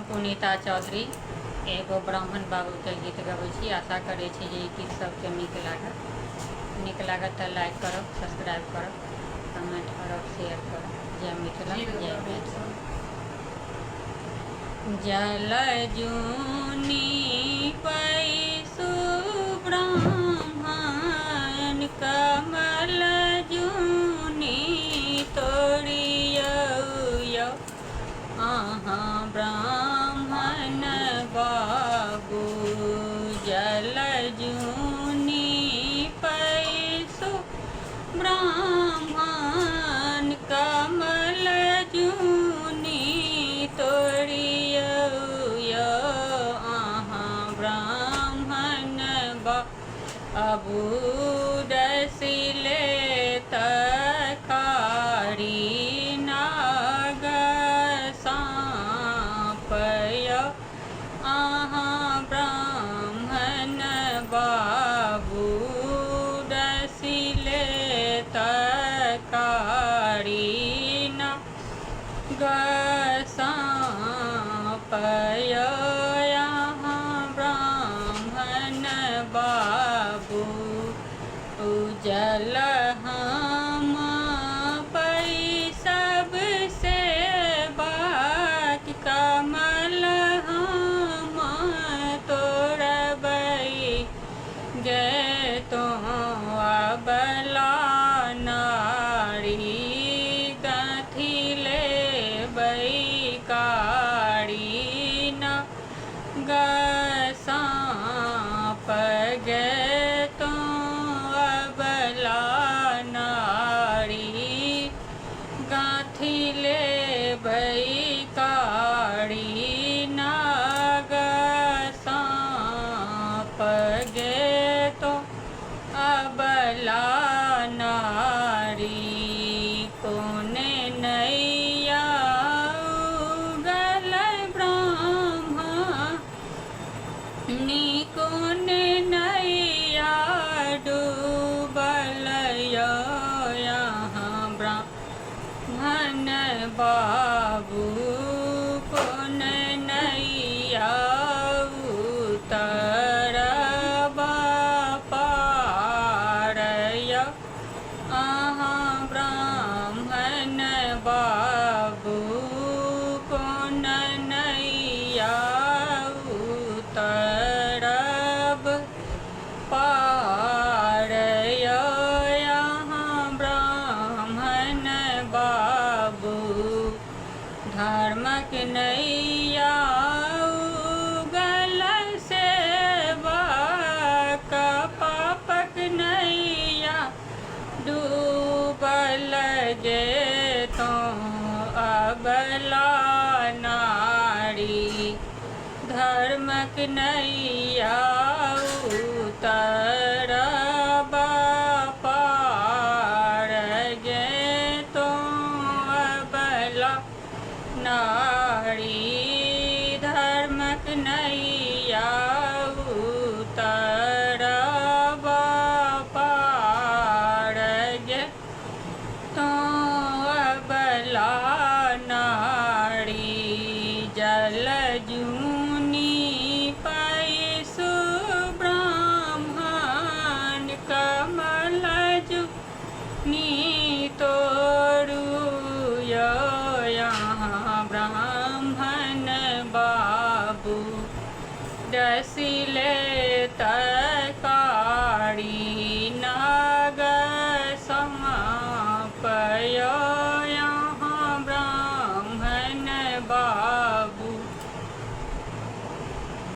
पुनीता चौधरी एगो ब्राह्मण बाबू के गीत गबै छी। आशा करै छी जे ई गीत सबके नीक लागत तऽ लाइक करब, सब्सक्राइब करब, कमेंट करब, शेयर करब। जय मिथिला, जय मैथिली। जल जूनी पैसु ब्राह्मण, कमल जूनी तोड़ियौ अहाँ ब्राह्मण बाबू। जल जूनी पैसु ब्राह्मण, कमल जूनी तोड़ियौ अहाँ ब्राह्मण बाबू। डसिले तखारी नाग साँपयौ अहाँ ब्राह्मण बाबू। डसिले तखारी नाग साँपयौ अहाँ ब्राह्मण बाबू। उजल हम पैसब से बात, कमल हम तोड़बै गे तो अबला नारी। गँथि लेबै कारी नाग साँप गे तो अबला नारी। गँथि लेबै कारी नाग साँप गे तो अबला नारी। कोने नैया उगल ब्राह्मणी, कोने नैया डूबल यौ यहाँ ब्राह्मण बाबू। कोन नैया उतरब पार यौ अहाँ ब्राह्मण बाबू। कोन नैया उतरब पार यौ यहाँ ब्राह्मण बाबू। धर्मक नैया उगल सेवक, पापक नैया डूबल गे तो अबला नारी। धर्मक नैया उतरब पार गे तो अबला नारी। धर्मक नैया उतरब पार गे तो अबला नारी। जल जूनी पैसु ब्राह्मण, कमल जूनी तोड़ू यौ यहाँ ब्राह्मण बाबू। डसिले